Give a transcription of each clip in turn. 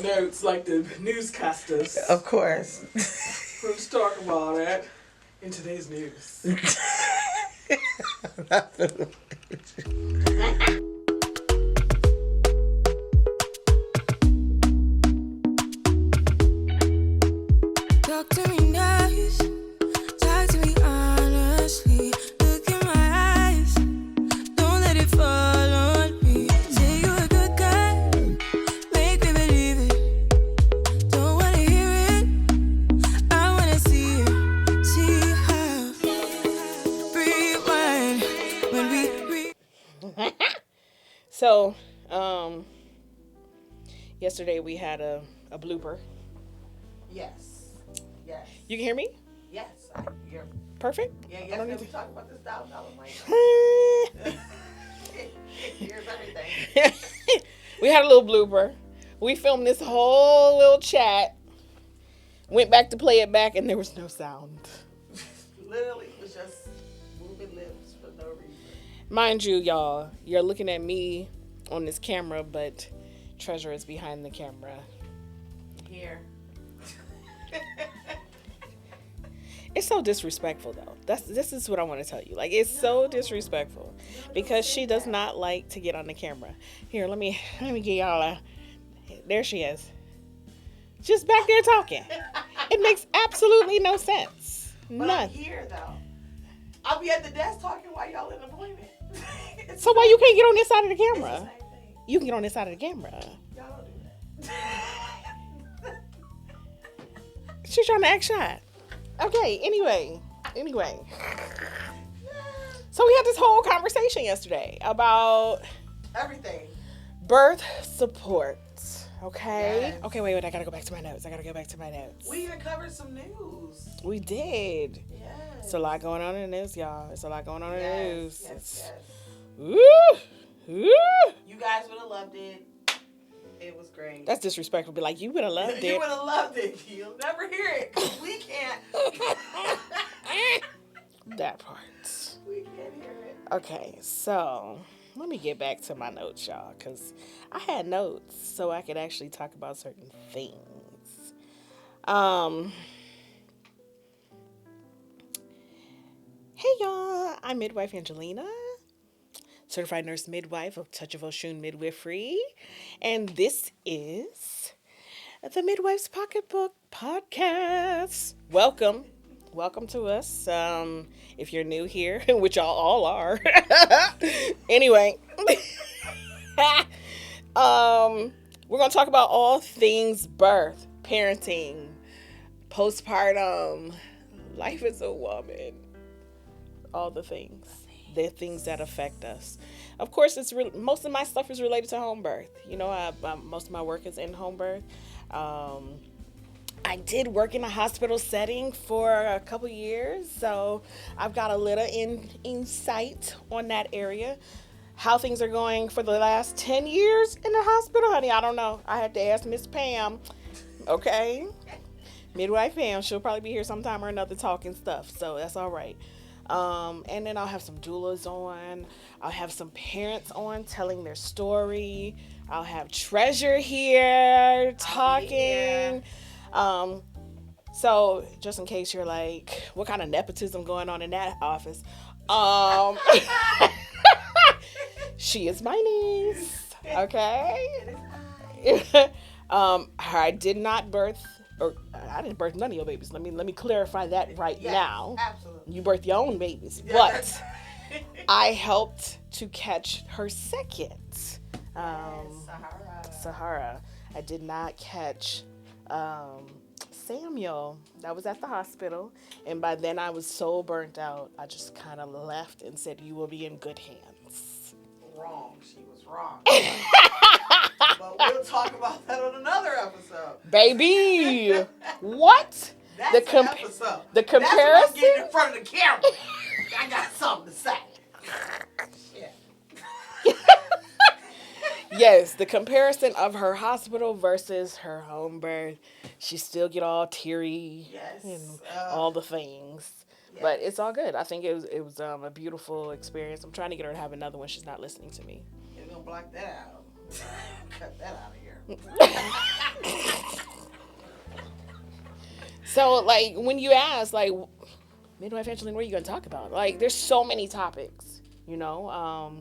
notes like the newscasters. Of course. Let's talk about it in today's news. Talk to me nice, talk to me honestly. Look in my eyes, don't let it fall on me. Say you a good guy, make me believe it. Don't wanna hear it, I wanna see it. See how rewind when we So, yesterday we had a blooper. Yes. Yes. You can hear me? Yes. You're Perfect? Yeah, I yes, don't we need to- talk about this $1,000 mic. Here's everything. We had a little blooper. We filmed this whole little chat. Went back to play it back, and there was no sound. Literally, it was just moving lips for no reason. Mind you, y'all, you're looking at me on this camera, but Treasure is behind the camera. Here. It's so disrespectful, though. This is what I want to tell you. Like, it's so disrespectful because she does not like to get on the camera. Here, let me get y'all a. There she is, just back there talking. It makes absolutely no sense. But None. I'm here, though. I'll be at the desk talking while y'all in appointment. So why you can't get on this side of the It's the camera? same thing. You can get on this side of the camera. Y'all don't do that. She's trying to act shy. Okay, anyway. So we had this whole conversation yesterday about Everything. birth support. Okay? Yes. Okay, wait, I gotta go back to my notes. We even covered some news. We did. Yes. It's a lot going on in the news, y'all. It's a lot going on in the news. Yes. Woo! You guys would have loved it. It was great. That's disrespectful. Be like, you would have loved You it. would have loved it. You'll never hear it. 'Cause we can't. That part. We can't hear it. Okay, so let me get back to my notes, y'all, because I had notes so I could actually talk about certain things. Hey, y'all, I'm Midwife Angelina, certified nurse midwife of Touch of Oshun Midwifery, and this is the Midwife's Pocketbook podcast. Welcome to us. If you're new here, which y'all all are. Anyway, we're gonna talk about all things birth, parenting, postpartum, life as a woman, all the things that affect us. Of course, most of my stuff is related to home birth. You know, most of my work is in home birth. I did work in a hospital setting for a couple years, so I've got a little insight on that area. How things are going for the last 10 years in the hospital, honey, I don't know. I had to ask Miss Pam, okay? Midwife Pam, she'll probably be here sometime or another talking stuff, so that's all right. And then I'll have some doulas on. I'll have some parents on telling their story. I'll have Treasure here talking. So just in case you're like, what kind of nepotism going on in that office? She is my niece. Okay. I did not birth, or I didn't birth none of your babies. Let me clarify that now. Absolutely. You birthed your own babies, Yes. but I helped to catch her second. Sahara. I did not catch Samuel. That was at the hospital, and by then I was so burnt out, I just kind of left and said, "You will be in good hands." Wrong. She was wrong. But we'll talk about that on another episode. Baby, what? That's The an episode. the That's when I'm comparison? getting in front of the camera. I got something to say. Yeah. Yes, the comparison of her hospital versus her home birth. She still get all teary Yes. and all the things. Yes. But it's all good. I think it was a beautiful experience. I'm trying to get her to have another one. She's not listening to me. You're going to block that out. Cut that out of here. So, like, when you ask, like, Midwife Angeline, what are you going to talk about? Like, there's so many topics, you know.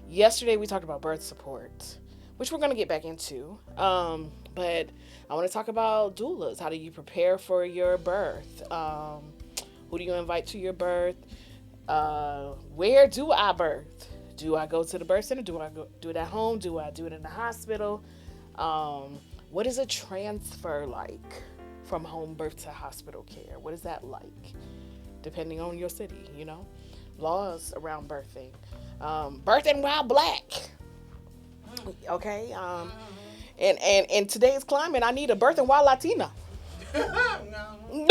Yesterday, we talked about birth support, which we're going to get back into. But I want to talk about doulas. How do you prepare for your birth? Who do you invite to your birth? Where do I birth? Do I go to the birth center? Do I do it at home? Do I do it in the hospital? What is a transfer like from home birth to hospital care? What is that like? Depending on your city, you know? Laws around birthing. Birthing while black. Okay? And in today's climate, I need a birthing while Latina. No.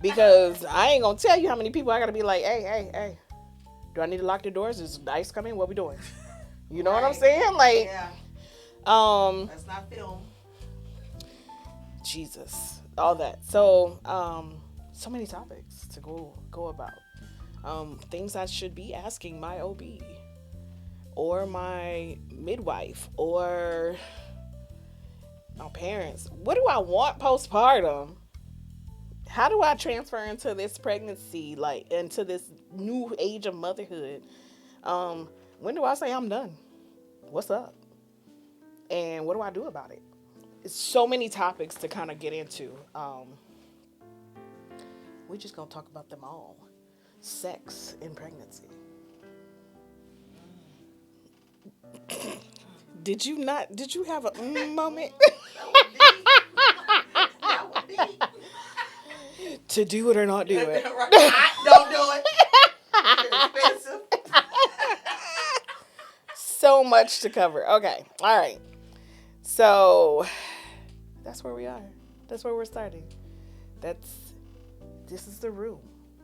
Because I ain't gonna tell you how many people I gotta be like, hey. Do I need to lock the doors? Is the ice coming? What we doing? You know what I'm saying? Like, yeah. That's not film. Jesus, all that. So, so many topics to go about. Things I should be asking my OB or my midwife or my parents. What do I want postpartum? How do I transfer into this pregnancy, like into this new age of motherhood? When do I say I'm done? What's up? And what do I do about it? It's so many topics to kind of get into. We're just going to talk about them all. Sex in pregnancy. Did you have a moment? That would be. To do it or not do it. Don't do it. It's expensive. So much to cover. Okay. All right. So that's where we are. That's where we're starting. This is the room.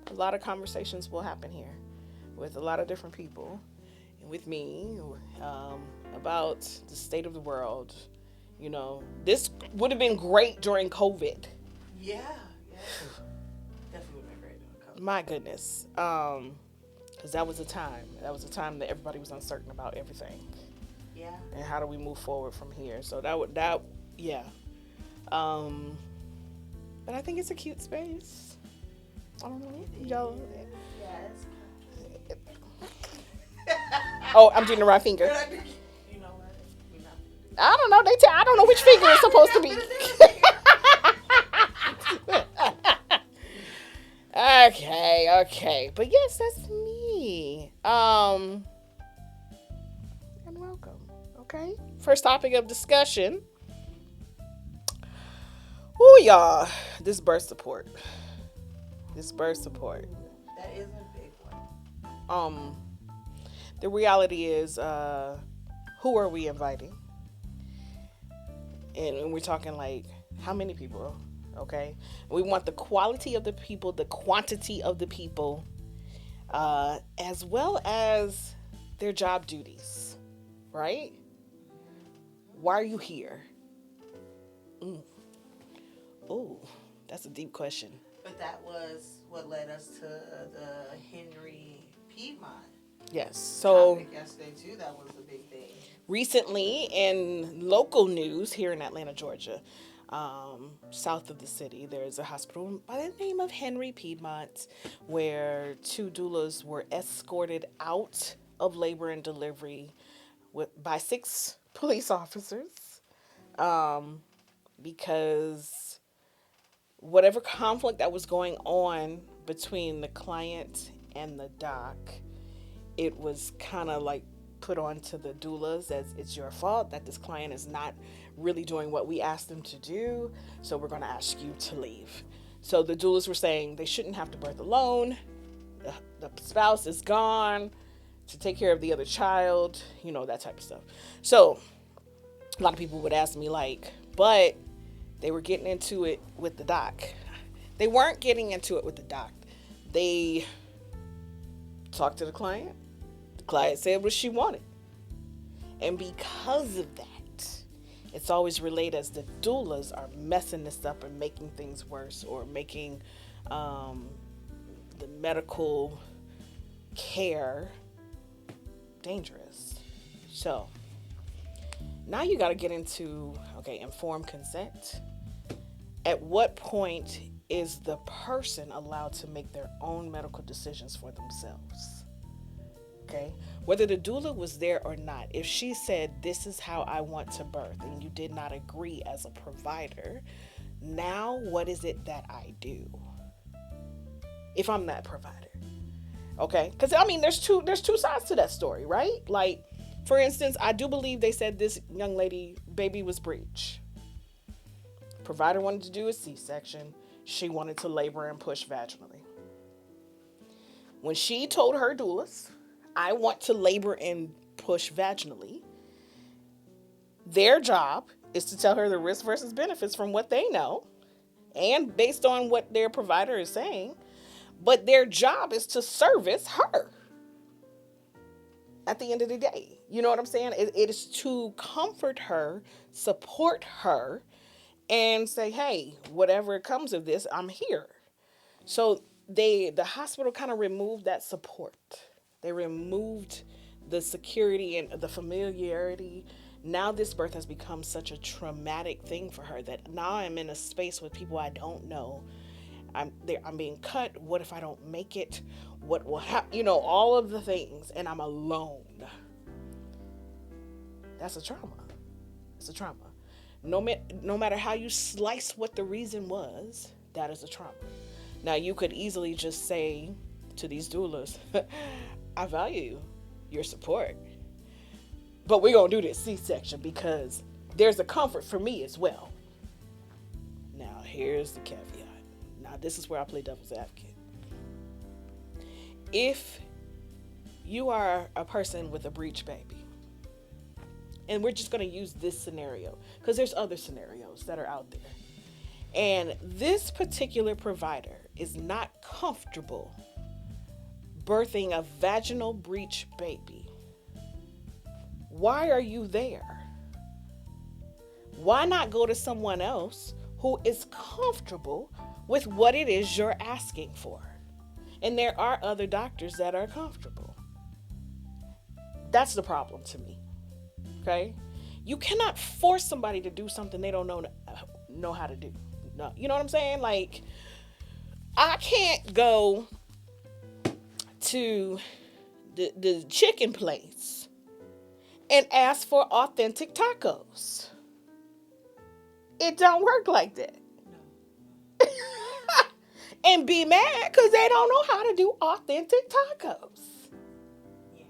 A lot of conversations will happen here with a lot of different people and with me about the state of the world. You know, this would have been great during COVID. Yeah. Definitely would have been great during COVID. My goodness. Because that was a time. That was a time that everybody was uncertain about everything. Yeah. And how do we move forward from here? So yeah. But I think it's a cute space. I don't know. Y'all. Yes. Oh, I'm doing the right finger. You know what? We're not gonna do I don't know. I don't know which finger it's supposed to be. Okay. But yes, that's me. And welcome. Okay. First topic of discussion. Oh, y'all. This birth support. That is a big one. The reality is, who are we inviting? And we're talking like, how many people? Okay. We want the quality of the people, the quantity of the people, as well as their job duties, right? Why are you here? Oh, that's a deep question. But that was what led us to the Henry Piedmont Yes. So topic yesterday too. That was a big thing. recently in local news here in Atlanta, Georgia, south of the city, there's a hospital by the name of Henry Piedmont where 2 doulas were escorted out of labor and delivery by 6 police officers because whatever conflict that was going on between the client and the doc, it was kind of like put onto the doulas as it's your fault that this client is not really doing what we asked them to do, so we're going to ask you to leave. So the doulas were saying they shouldn't have to birth alone. The spouse is gone to take care of the other child, you know, that type of stuff. So a lot of people would ask me like, but they were getting into it with the doc. They weren't getting into it with the doc. They talked to the client. The client said what she wanted. And because of that, it's always relayed as the doulas are messing this up and making things worse or making the medical care dangerous. So now you got to get into, informed consent, At what point is the person allowed to make their own medical decisions for themselves? Okay? Whether the doula was there or not, if she said, this is how I want to birth, and you did not agree as a provider, now what is it that I do? If I'm that provider. Okay? Because, I mean, there's two sides to that story, right? Like, for instance, I do believe they said this young lady, baby was breech. Provider wanted to do a C-section. She wanted to labor and push vaginally. When she told her doulas, I want to labor and push vaginally, their job is to tell her the risks versus benefits from what they know and based on what their provider is saying. But their job is to service her at the end of the day. You know what I'm saying? It is to comfort her, support her, and say, hey, whatever comes of this, I'm here. So the hospital kind of removed that support. They removed the security and the familiarity. Now this birth has become such a traumatic thing for her that now I'm in a space with people I don't know. I'm being cut. What if I don't make it? What will happen? You know, all of the things, and I'm alone. That's a trauma. It's a trauma. No matter how you slice what the reason was, that is a trauma. Now, you could easily just say to these doulas, I value your support, but we're going to do this C-section because there's a comfort for me as well. Now, here's the caveat. Now, this is where I play devil's advocate. If you are a person with a breech baby, and we're just going to use this scenario because there's other scenarios that are out there. And this particular provider is not comfortable birthing a vaginal breech baby. Why are you there? Why not go to someone else who is comfortable with what it is you're asking for? And there are other doctors that are comfortable. That's the problem to me. Okay? You cannot force somebody to do something they don't know how to do. No, you know what I'm saying? Like, I can't go to the chicken place and ask for authentic tacos. It don't work like that. No. And be mad because they don't know how to do authentic tacos. Yeah.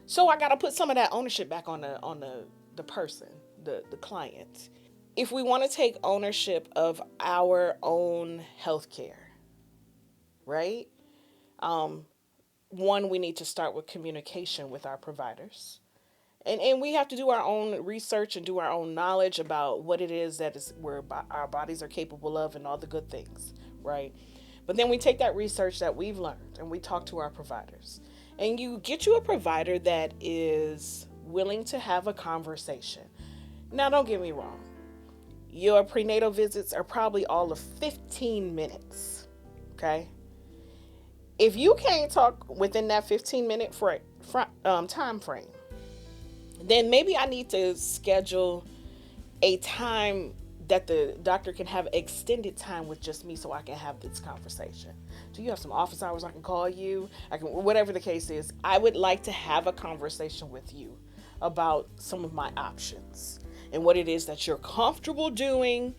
So I got to put some of that ownership back on the person, the client. If we want to take ownership of our own healthcare, right? One, we need to start with communication with our providers. And we have to do our own research and do our own knowledge about what it is that is where our bodies are capable of and all the good things, right? But then we take that research that we've learned and we talk to our providers. And you get you a provider that is willing to have a conversation. Now, don't get me wrong. Your prenatal visits are probably all of 15 minutes, okay? If you can't talk within that 15-minute time frame, then maybe I need to schedule a time that the doctor can have extended time with just me so I can have this conversation. Do you have some office hours I can call you? Whatever the case is, I would like to have a conversation with you about some of my options and what it is that you're comfortable doing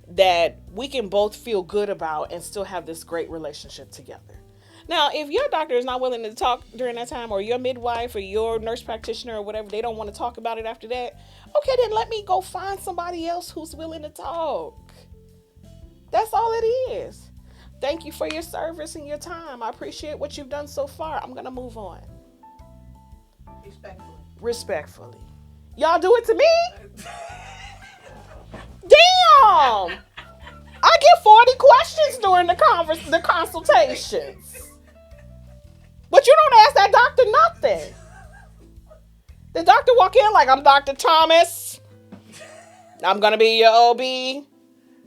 that we can both feel good about and still have this great relationship together. Now, if your doctor is not willing to talk during that time, or your midwife or your nurse practitioner or whatever, they don't want to talk about it after that, okay, then let me go find somebody else who's willing to talk. That's all it is. Thank you for your service and your time. I appreciate what you've done so far. I'm going to move on. Respectfully. Y'all do it to me? Damn! I get 40 questions during the consultations. But you don't ask that doctor nothing. The doctor walk in like, I'm Dr. Thomas. I'm going to be your OB.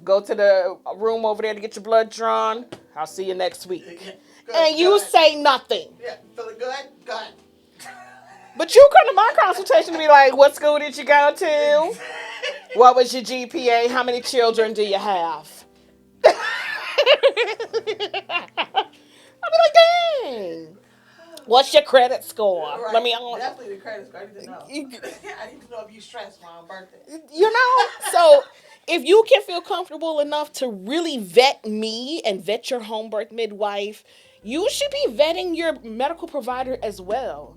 Go to the room over there to get your blood drawn. I'll see you next week. And you say nothing. Yeah, feeling good? Good. But you come to my consultation and be like, what school did you go to? What was your GPA? How many children do you have? I'd be like, dang. What's your credit score? Right. Let me Definitely the credit score. I need to know. I need to know if you stressed my birthday. You know? So if you can feel comfortable enough to really vet me and vet your home birth midwife, you should be vetting your medical provider as well.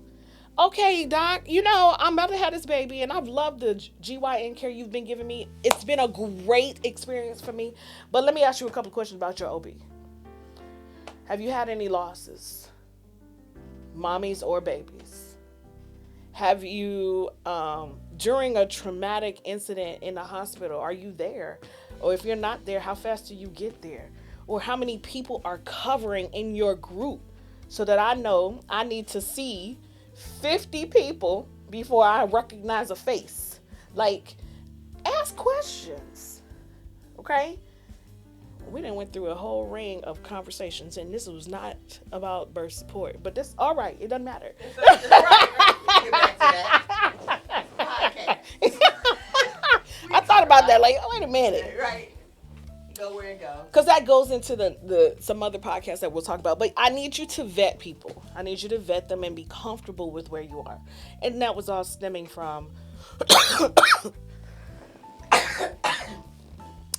Okay, doc, I'm about to have this baby and I've loved the GYN care you've been giving me. It's been a great experience for me. But let me ask you a couple questions about your OB. Have you had any losses? Mommies or babies? Have you, during a traumatic incident in the hospital, are you there? Or if you're not there, how fast do you get there? Or how many people are covering in your group so that I know I need to see 50 people before I recognize a face? Like, ask questions, okay? We done went through a whole ring of conversations, and this was not about birth support, but this, all right, it doesn't matter. Right. Get back to that. Okay. I thought about that, like, oh, wait a minute. Right. Go where it goes. Because that goes into the some other podcasts that we'll talk about. But I need you to vet people. I need you to vet them and be comfortable with where you are. And that was all stemming from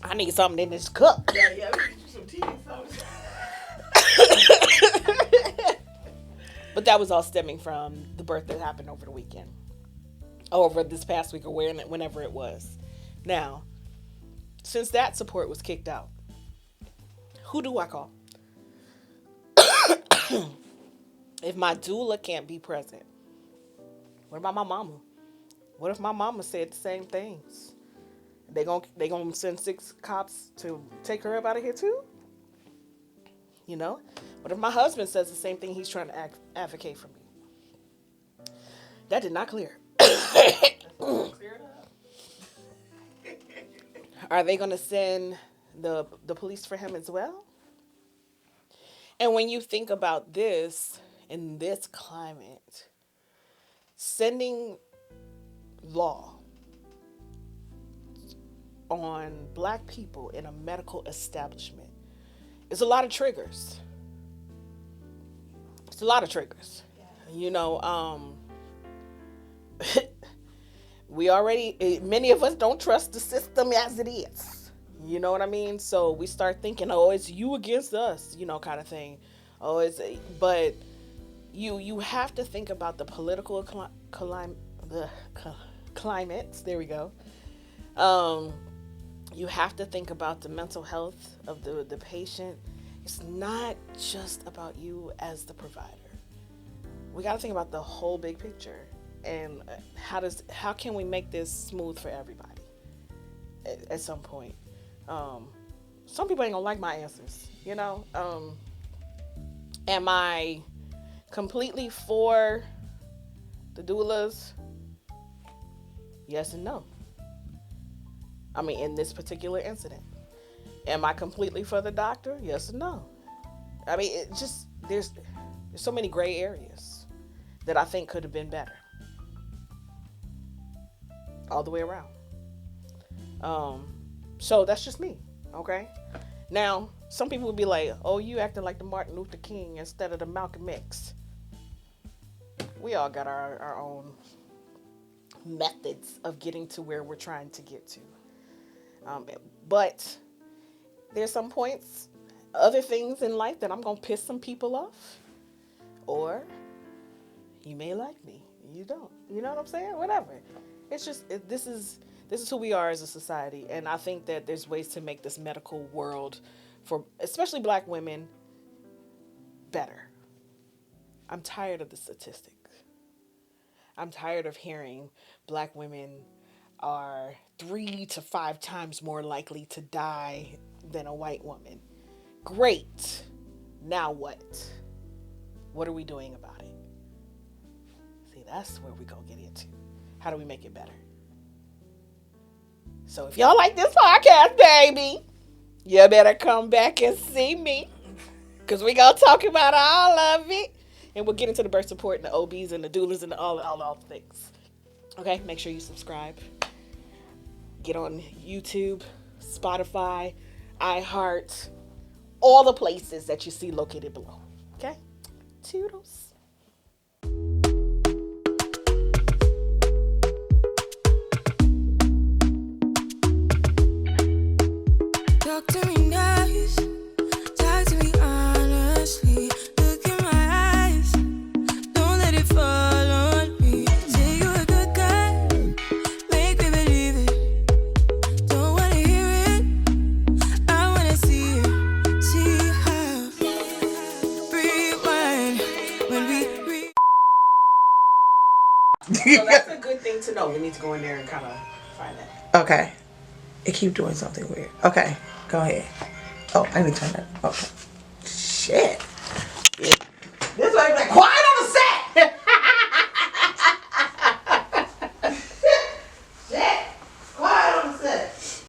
I need something in this cup. Yeah, we get you some tea or something. But that was all stemming from the birth that happened over the weekend. Over this past week or whenever it was. Now, since that support was kicked out, who do I call? If my doula can't be present, what about my mama? What if my mama said the same things? They gonna send 6 cops to take her up out of here too? What if my husband says the same thing? He's trying to advocate for me. That did not clear. Are they gonna send the police for him as well? And when you think about this in this climate, sending law on Black people in a medical establishment is a lot of triggers. It's a lot of triggers. Many of us don't trust the system as it is. You know what I mean? So we start thinking, oh, it's you against us, kind of thing. But you have to think about the political climates. There we go. You have to think about the mental health of the patient. It's not just about you as the provider. We got to think about the whole big picture. And how can we make this smooth for everybody at some point? Some people ain't gonna like my answers, Am I completely for the doulas? Yes and no. I mean, in this particular incident. Am I completely for the doctor? Yes and no. I mean, it just, there's so many gray areas that I think could have been better. All the way around. So that's just me, okay? Now, some people would be like, oh, you acting like the Martin Luther King instead of the Malcolm X. We all got our own methods of getting to where we're trying to get to. But there's some points, other things in life that I'm going to piss some people off. Or you may like me. You don't. You know what I'm saying? Whatever. It's just, this is who we are as a society. And I think that there's ways to make this medical world, for especially Black women, better. I'm tired of the statistics. I'm tired of hearing Black women are 3 to 5 times more likely to die than a white woman. Great. Now what? What are we doing about it? See, that's where we're going to get into. How do we make it better? So if y'all like this podcast, baby, you better come back and see me. Because we're going to talk about all of it. And we'll get into the birth support and the OBs and the doulas and all the things. Okay? Make sure you subscribe. Get on YouTube, Spotify, iHeart, all the places that you see located below. Okay? Toodles. Talk to me nice, talk to me honestly. Look in my eyes, don't let it fall on me. Say you a good guy, make me believe it. Don't wanna hear it, I wanna see it. See how rewind when we So that's a good thing to know. We need to go in there and kind of find that. Okay. It keep doing something weird. Okay, go ahead. Oh, I need to turn that. Okay. Shit.